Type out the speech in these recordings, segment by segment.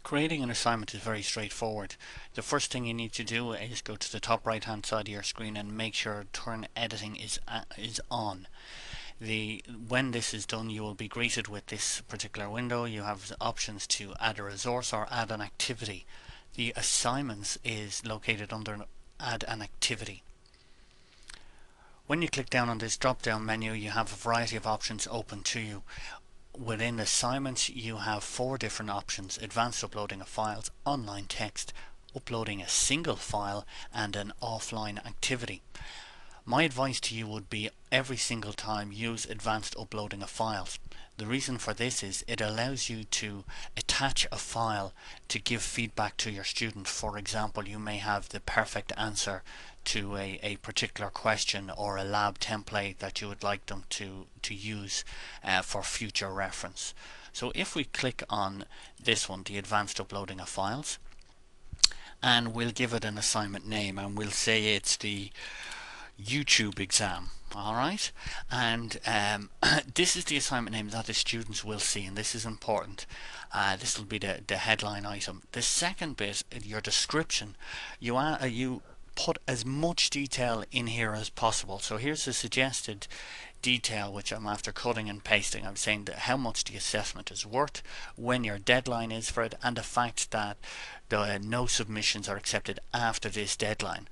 Creating an assignment is very straightforward. The first thing you need to do is go to the top right hand side of your screen and make sure turn editing is on. When this is done, you will be greeted with this particular window. You have options to add a resource or add an activity. The assignments is located under add an activity. When you click down on this drop down menu, you have a variety of options open to you. Within assignments, you have 4 different options: advanced uploading of files, online text, uploading a single file, and an offline activity. My advice to you would be every single time use advanced uploading of files. The reason for this is it allows you to attach a file to give feedback to your student. For example, you may have the perfect answer to a particular question or a lab template that you would like them to use for future reference. So if we click on this one, the advanced uploading of files, and we'll give it an assignment name, and we'll say it's the YouTube exam. Alright, and this is the assignment name that the students will see, and this is important. This will be the headline item. The second bit, your description, you put as much detail in here as possible. So here's a suggested detail which I'm after cutting and pasting. I'm saying that how much the assessment is worth, when your deadline is for it, and the fact that no submissions are accepted after this deadline.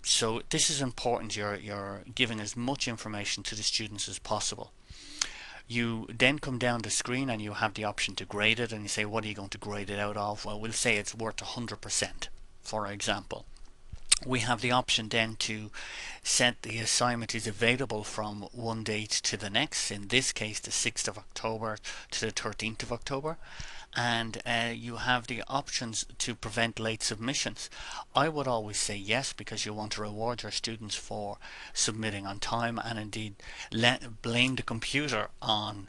So this is important. You're giving as much information to the students as possible. You then come down the screen and you have the option to grade it, and you say, what are you going to grade it out of? Well, we'll say it's worth 100%, for example. We have the option then to set the assignment is available from one date to the next, in this case the 6th of October to the 13th of October, and you have the options to prevent late submissions. I would always say yes, because you want to reward your students for submitting on time, and indeed blame the computer on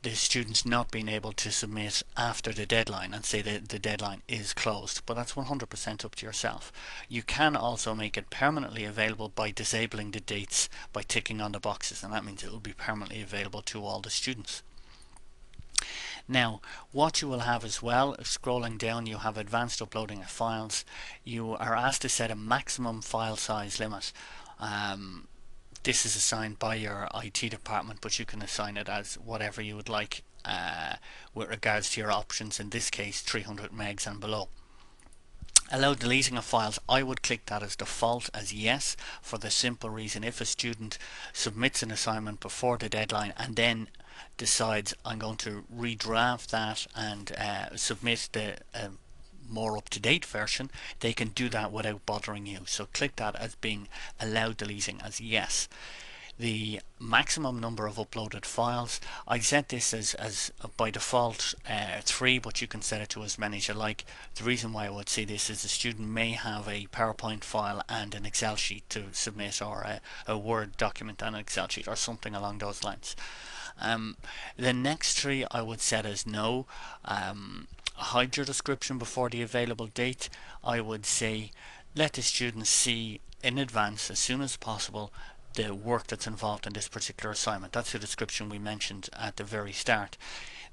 the students not being able to submit after the deadline and say that the deadline is closed. But that's 100% up to yourself. You can also make it permanently available by disabling the dates by ticking on the boxes, and that means it will be permanently available to all the students. Now, what you will have as well, scrolling down, you have advanced uploading of files. You are asked to set a maximum file size limit. This is assigned by your IT department, but you can assign it as whatever you would like with regards to your options, in this case 300 megs and below. Allow deleting of files, I would click that as default as yes, for the simple reason if a student submits an assignment before the deadline and then decides I'm going to redraft that and submit the more up-to-date version, they can do that without bothering you. So click that as being allow deleting as yes. The maximum number of uploaded files, I set this as by default 3, but you can set it to as many as you like. The reason why I would say this is the student may have a PowerPoint file and an Excel sheet to submit, or a Word document and an Excel sheet, or something along those lines. The next 3 I would set as no. Hide your description before the available date. I would say let the students see in advance, as soon as possible, the work that's involved in this particular assignment. That's the description we mentioned at the very start.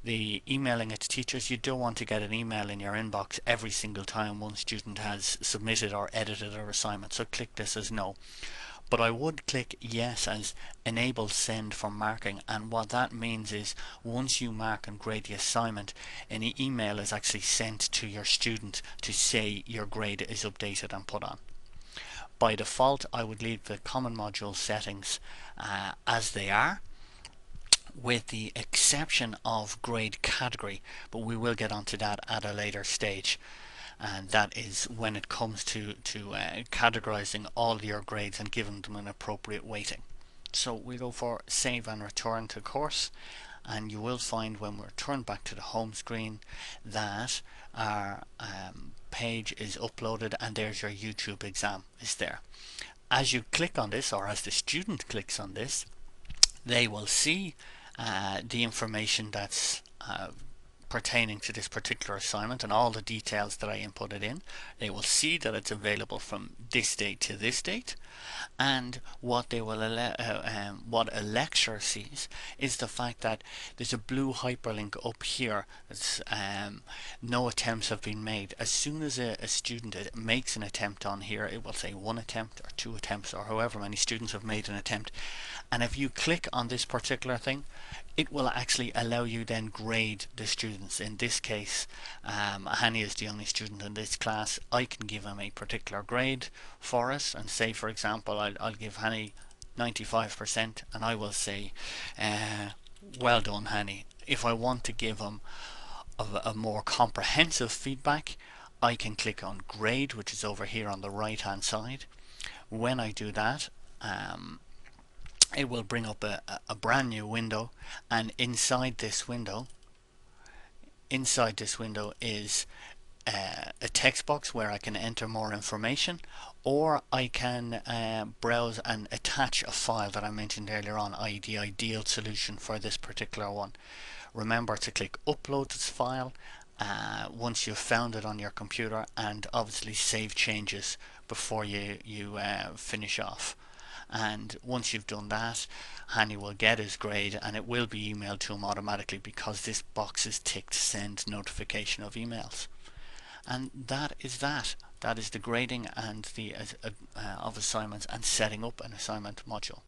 The emailing it to teachers, you don't want to get an email in your inbox every single time one student has submitted or edited their assignment, so click this as no. But I would click yes as enable send for marking, and what that means is once you mark and grade the assignment, an email is actually sent to your student to say your grade is updated and put on. By default, I would leave the common module settings as they are, with the exception of grade category, but we will get onto that at a later stage. And that is when it comes to categorizing all your grades and giving them an appropriate weighting. So we go for save and return to course, and you will find when we return back to the home screen that our page is uploaded, and there's your YouTube exam is there. As you click on this, or as the student clicks on this, they will see the information that's pertaining to this particular assignment and all the details that I inputted in. They will see that it's available from this date to this date, and what they will what a lecturer sees is the fact that there's a blue hyperlink up here that's no attempts have been made. As soon as a student makes an attempt on here, it will say 1 attempt or 2 attempts or however many students have made an attempt, and if you click on this particular thing, it will actually allow you then grade the students. In this case, Hani is the only student in this class. I can give him a particular grade for it, and say for example I'll give Hani 95%, and I will say well done Hani. If I want to give him a more comprehensive feedback, I can click on grade, which is over here on the right hand side. When I do that, it will bring up a brand new window, and inside this window is a text box where I can enter more information, or I can browse and attach a file that I mentioned earlier on, i.e. the ideal solution for this particular one. Remember to click upload this file once you've found it on your computer, and obviously save changes before you finish off. And once you've done that, Hani will get his grade, and it will be emailed to him automatically because this box is ticked send notification of emails. And that is the grading and the of assignments and setting up an assignment module.